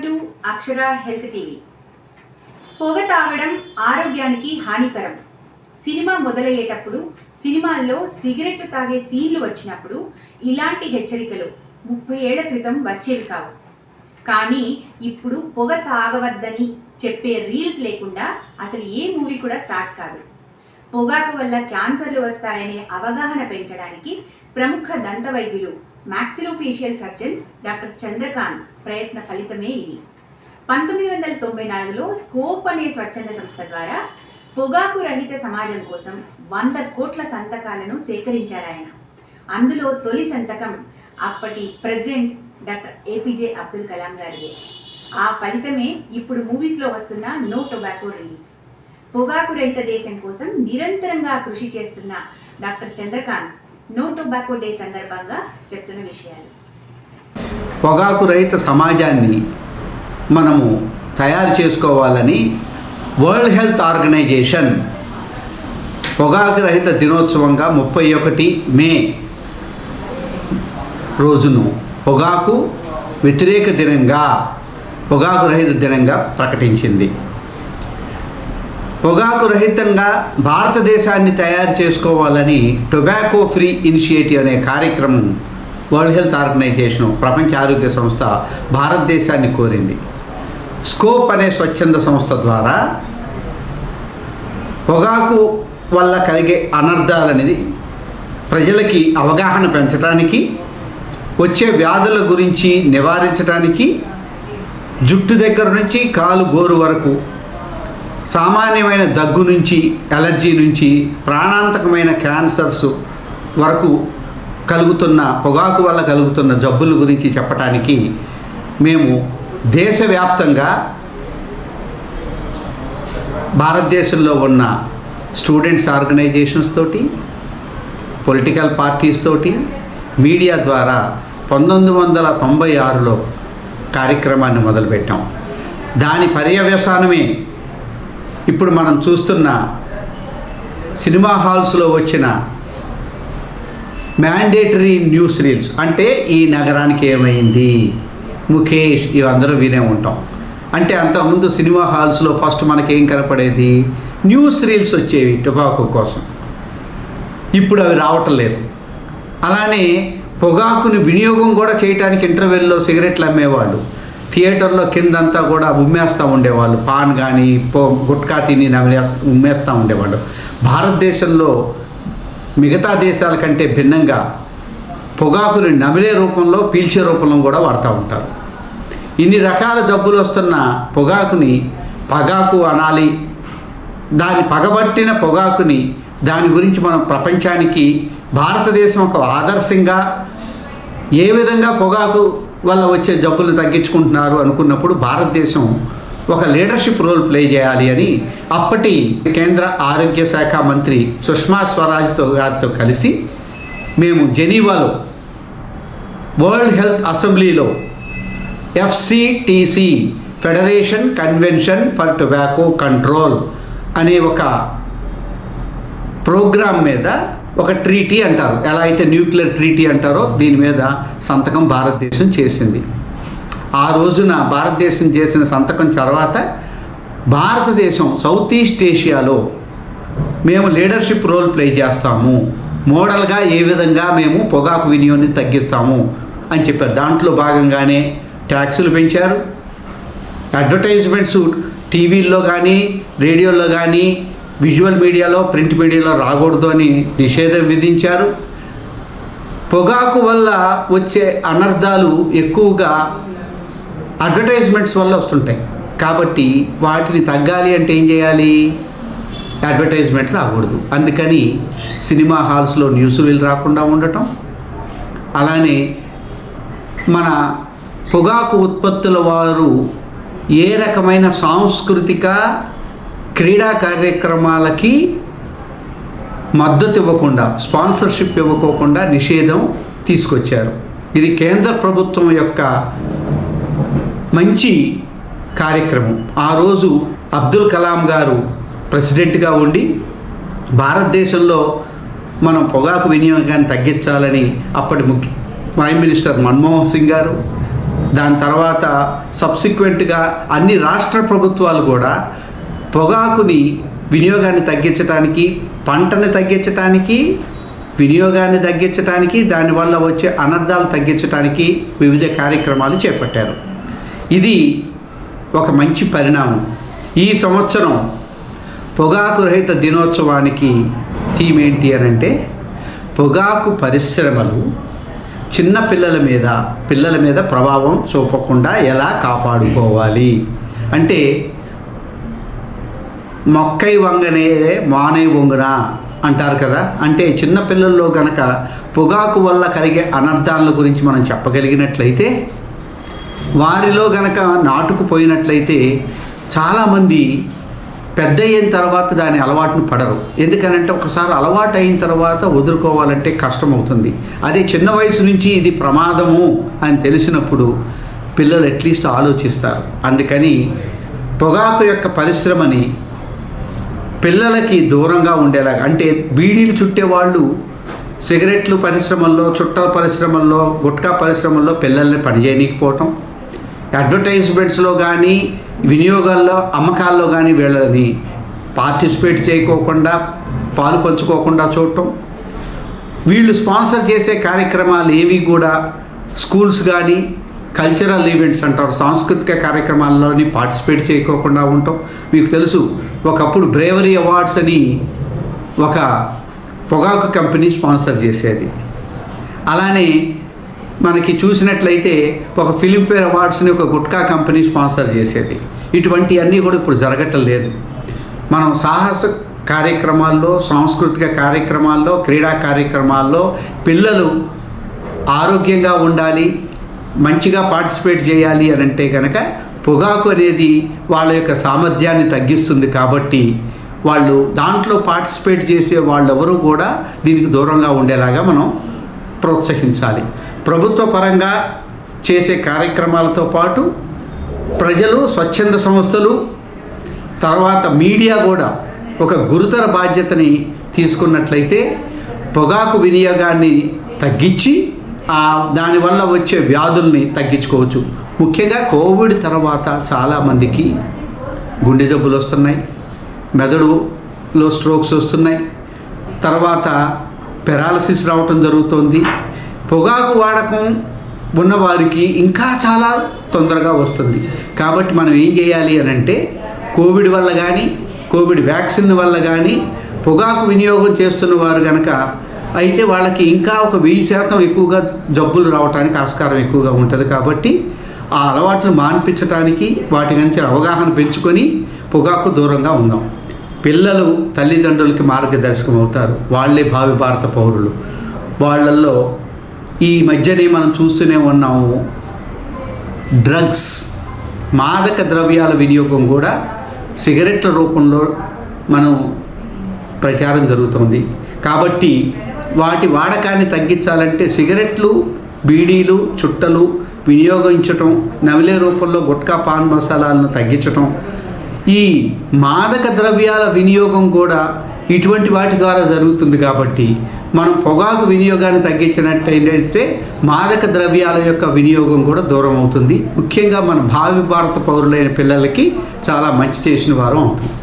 To Akshara health TV. పొగ తాగడం ఆరోగ్యానికి హానికరం. సినిమా మొదలయ్యేటప్పుడు సినిమాల్లో సిగరెట్లు తాగే సీన్లు వచ్చినప్పుడు ఇలాంటి హెచ్చరికలు 30 ఏళ్ల క్రితం వచ్చేవి కావు. కానీ ఇప్పుడు పొగ తాగవద్దని చెప్పే రీల్స్ లేకుండా అసలు ఏ మూవీ కూడా స్టార్ట్ కాదు. పొగాకు వల్ల క్యాన్సర్లు వస్తాయనే అవగాహన పెంచడానికి ప్రముఖ దంత వైద్యులు మ్యాక్సిలోఫేషియల్ సర్జన్ డాక్టర్ చంద్రకాంత్ ప్రయత్న ఫలితమే ఇది. 1994లో స్కోప్ అనే స్వచ్ఛంద సంస్థ ద్వారా పొగాకు రహిత సమాజం కోసం 100 కోట్ల సంతకాలను సేకరించారాయన. అందులో తొలి సంతకం అప్పటి president doctor APJ Abdul Kalam గారిదే. ఆ ఫలితమే ఇప్పుడు మూవీస్లో వస్తున్న నో టొబాకో రీల్స్. పొగాకు రహిత దేశం కోసం నిరంతరంగా కృషి చేస్తున్న doctor Chandrakant no tobacco day సందర్భంగా చెప్తున్న విషయాలు. పొగాకు రహిత సమాజాన్ని మనము తయారు చేసుకోవాలని వరల్డ్ హెల్త్ ఆర్గనైజేషన్ పొగాకు రహిత దినోత్సవంగా 31 మే రోజును పొగాకు వ్యతిరేక దినంగా, పొగాకు రహిత దినంగా ప్రకటించింది. పొగాకు రహితంగా భారతదేశాన్ని తయారు చేసుకోవాలని టొబాకో ఫ్రీ ఇనిషియేటివ్ అనే కార్యక్రమం వరల్డ్ హెల్త్ ఆర్గనైజేషన్, ప్రపంచ ఆరోగ్య సంస్థ భారతదేశాన్ని కోరింది. స్కోప్ అనే స్వచ్ఛంద సంస్థ ద్వారా పొగాకు వల్ల కలిగే అనర్థాలనేది ప్రజలకి అవగాహన పెంచడానికి, వచ్చే వ్యాధుల గురించి నివారించడానికి, జుట్టు దగ్గర నుంచి కాలు గోరు వరకు సామాన్యమైన దగ్గు నుంచి, అలర్జీ నుంచి ప్రాణాంతకమైన క్యాన్సర్స్ వరకు కలుగుతున్న పొగాకు వల్ల కలుగుతున్న జబ్బుల గురించి చెప్పడానికి మేము దేశవ్యాప్తంగా భారతదేశంలో ఉన్న స్టూడెంట్స్ ఆర్గనైజేషన్స్ తోటి, పొలిటికల్ పార్టీస్ తోటి, మీడియా ద్వారా 1996లో కార్యక్రమాన్ని మొదలుపెట్టాం. దాని పర్యవసానమే ఇప్పుడు మనం చూస్తున్న సినిమా హాల్స్లో వచ్చిన మ్యాండేటరీ న్యూస్ రీల్స్. అంటే ఈ నగరానికి ఏమైంది, ముఖేష్, ఇవందరూ వినే ఉంటాం. అంటే అంతకుముందు సినిమా హాల్స్లో ఫస్ట్ మనకేం కనపడేది, న్యూస్ రీల్స్ వచ్చేవి టొబాకో కోసం. ఇప్పుడు అవి రావటం లేదు. అలానే పొగాకుని వినియోగం కూడా చేయడానికి ఇంటర్వెల్లో సిగరెట్లు అమ్మేవాళ్ళు థియేటర్లో కిందంతా కూడా ఉమ్మేస్తూ ఉండేవాళ్ళు. పాన్ కానీ గుట్కా తిని ఉమ్మేస్తూ ఉండేవాళ్ళు. భారతదేశంలో మిగతా దేశాల కంటే భిన్నంగా పొగాకుని నమిలే రూపంలో, పీల్చే రూపంలో కూడా వాడుతూ ఉంటారు. ఇన్ని రకాల జబ్బులు వస్తున్న పొగాకుని పగాకు అనాలి. దాని పగబట్టిన పొగాకుని, దాని గురించి మనం ప్రపంచానికి భారతదేశం ఒక ఆదర్శంగా ఏ విధంగా పొగాకు వల్ల వచ్చే జబ్బులు తగ్గించుకుంటున్నారు అనుకున్నప్పుడు భారతదేశం ఒక లీడర్షిప్ రోల్ ప్లే చేయాలి అని అప్పటి కేంద్ర ఆరోగ్య శాఖ మంత్రి సుష్మా స్వరాజ్ గారితో కలిసి మేము జెనీవాలో వరల్డ్ హెల్త్ అసెంబ్లీలో FCTC federation convention for tobacco control అనే ఒక ప్రోగ్రాం మీద ఒక ట్రీటీ అంటారు, ఎలా అయితే న్యూక్లియర్ ట్రీటీ అంటారో దీని మీద సంతకం భారతదేశం చేసింది. ఆ రోజున భారతదేశం చేసిన సంతకం తర్వాత భారతదేశం సౌత్ ఈస్ట్ ఏషియాలో మేము లీడర్షిప్ రోల్ ప్లే చేస్తాము, మోడల్గా ఏ విధంగా మేము పొగాకు వినియోగాన్ని తగ్గిస్తాము అని చెప్పారు. దాంట్లో భాగంగానే ట్యాక్సులు పెంచారు. అడ్వర్టైజ్మెంట్స్ టీవీల్లో కానీ, రేడియోలో కానీ, విజువల్ మీడియాలో, ప్రింట్ మీడియాలో రాకూడదు అని నిషేధం విధించారు. పొగాకు వల్ల వచ్చే అనర్థాలు ఎక్కువగా అడ్వర్టైజ్మెంట్స్ వల్ల వస్తుంటాయి. కాబట్టి వాటిని తగ్గాలి అంటే ఏం చేయాలి, అడ్వర్టైజ్మెంట్ రాకూడదు. అందుకని సినిమా హాల్స్లో న్యూస్ రీల్ రాకుండా ఉండటం, అలానే మన పొగాకు ఉత్పత్తుల వారు ఏ రకమైన సాంస్కృతిక క్రీడా కార్యక్రమాలకి మద్దతు ఇవ్వకుండా, స్పాన్సర్షిప్ ఇవ్వకోకుండా నిషేధం తీసుకొచ్చారు. ఇది కేంద్ర ప్రభుత్వం యొక్క మంచి కార్యక్రమం. ఆ రోజు అబ్దుల్ కలాం గారు ప్రెసిడెంట్గా ఉండి భారతదేశంలో మనం పొగాకు వినియోగాన్ని తగ్గించాలని అప్పటి ప్రైమ్ మినిస్టర్ మన్మోహన్ సింగ్ గారు, దాని తర్వాత సబ్సిక్వెంట్గా అన్ని రాష్ట్ర ప్రభుత్వాలు కూడా పొగాకుని వినియోగాన్ని తగ్గించడానికి, పంటని తగ్గించడానికి, వినియోగాన్ని తగ్గించడానికి, దానివల్ల వచ్చే అనర్థాలు తగ్గించడానికి వివిధ కార్యక్రమాలు చేపట్టారు. ఇది ఒక మంచి పరిణామం. ఈ సంవత్సరం పొగాకు రహిత దినోత్సవానికి థీమ్ ఏంటి అని అంటే, పొగాకు పరిశ్రమలు చిన్న పిల్లల మీద ప్రభావం చూపకుండా ఎలా కాపాడుకోవాలి అంటే, మొక్కై వంగనే మానై వంగున అంటారు కదా. అంటే చిన్నపిల్లల్లో గనక పొగాకు వల్ల కలిగే అనర్థాల గురించి మనం చెప్పగలిగినట్లయితే, వారిలో గనక నాటుకుపోయినట్లయితే చాలామంది పెద్ద అయిన తర్వాత దాని అలవాటును పడరు. ఎందుకనంటే ఒకసారి అలవాటు అయిన తర్వాత వదులుకోవాలంటే కష్టమవుతుంది. అదే చిన్న వయసు నుంచి ఇది ప్రమాదము అని తెలిసినప్పుడు పిల్లలు అట్లీస్ట్ ఆలోచిస్తారు. అందుకని పొగాకు యొక్క పరిశ్రమని పిల్లలకి దూరంగా ఉండేలాగా, అంటే బీడీలు చుట్టేవాళ్ళు సిగరెట్లు పరిశ్రమల్లో, చుట్టల పరిశ్రమల్లో, గుట్కా పరిశ్రమల్లో పిల్లల్ని పనిచేయనీకపోవటం, అడ్వర్టైజ్మెంట్స్లో కానీ వినియోగాల్లో అమ్మకాల్లో కానీ వీళ్ళని పార్టిసిపేట్ చేయకోకుండా, పాలు పంచుకోకుండా చూడటం, వీళ్ళు స్పాన్సర్ చేసే కార్యక్రమాలు ఏవి కూడా స్కూల్స్ కానీ కల్చరల్ ఈవెంట్స్ అంటారు, సాంస్కృతిక కార్యక్రమాల్లోని పార్టిసిపేట్ చేయకోకుండా ఉండటం. మీకు తెలుసు, ఒకప్పుడు బ్రేవరీ అవార్డ్స్ అని ఒక పొగాకు కంపెనీ స్పాన్సర్ చేసేది. అలానే మనకి చూసినట్లయితే ఒక ఫిలింఫేర్ అవార్డ్స్ని ఒక గుట్కా కంపెనీ స్పాన్సర్ చేసేది. ఇటువంటివన్నీ కూడా ఇప్పుడు జరగటం లేదు. మనం సాహస కార్యక్రమాల్లో, సాంస్కృతిక కార్యక్రమాల్లో, క్రీడా కార్యక్రమాల్లో పిల్లలు ఆరోగ్యంగా ఉండాలి, మంచిగా పార్టిసిపేట్ చేయాలి అని అంటే కనుక పొగాకు అనేది వాళ్ళ యొక్క సామర్థ్యాన్ని తగ్గిస్తుంది. కాబట్టి వాళ్ళు దాంట్లో పార్టిసిపేట్ చేసే వాళ్ళెవరూ కూడా దీనికి దూరంగా ఉండేలాగా మనం ప్రోత్సహించాలి. ప్రభుత్వ పరంగా చేసే కార్యక్రమాలతో పాటు ప్రజలు, స్వచ్ఛంద సంస్థలు, తర్వాత మీడియా కూడా ఒక గురుతర బాధ్యతని తీసుకున్నట్లయితే పొగాకు వినియోగాన్ని తగ్గించి దానివల్ల వచ్చే వ్యాధుల్ని తగ్గించుకోవచ్చు. ముఖ్యంగా కోవిడ్ తర్వాత చాలామందికి గుండె జబ్బులు వస్తున్నాయి, మెదడులో స్ట్రోక్స్ వస్తున్నాయి, తర్వాత పెరాలసిస్ రావటం జరుగుతుంది. పొగాకు వాడకం ఉన్నవారికి ఇంకా చాలా తొందరగా వస్తుంది. కాబట్టి మనం ఏం చేయాలి అని అంటే, కోవిడ్ వల్ల కానీ, కోవిడ్ వ్యాక్సిన్ వల్ల కానీ పొగాకు వినియోగం చేస్తున్న వారు కనుక అయితే వాళ్ళకి ఇంకా ఒక 1000% ఎక్కువగా జబ్బులు రావడానికి ఆస్కారం ఎక్కువగా ఉంటుంది. కాబట్టి ఆ అలవాట్లు మాన్పించడానికి వాటి గురించి అవగాహన పెంచుకొని పొగాకు దూరంగా ఉందాం. పిల్లలు తల్లిదండ్రులకి మార్గదర్శకం అవుతారు. వాళ్ళే భావి భారత పౌరులు. వాళ్ళల్లో ఈ మధ్యనే మనం చూస్తూనే ఉన్నాము, డ్రగ్స్, మాదక ద్రవ్యాల వినియోగం కూడా సిగరెట్ల రూపంలో మనం ప్రచారం జరుగుతుంది. కాబట్టి వాటి వాడకాన్ని తగ్గించాలంటే సిగరెట్లు, బీడీలు, చుట్టలు వినియోగించటం, నమిలే రూపంలో గుట్కా, పాన్ మసాలాలను తగ్గించటం, ఈ మాదక ద్రవ్యాల వినియోగం కూడా ఇటువంటి వాటి ద్వారా జరుగుతుంది. కాబట్టి మనం పొగాకు వినియోగాన్ని తగ్గించినట్టయితే మాదక ద్రవ్యాల యొక్క వినియోగం కూడా దూరం అవుతుంది. ముఖ్యంగా మన భావి భారత పౌరులైన పిల్లలకి చాలా మంచి చేసిన వారం అవుతుంది.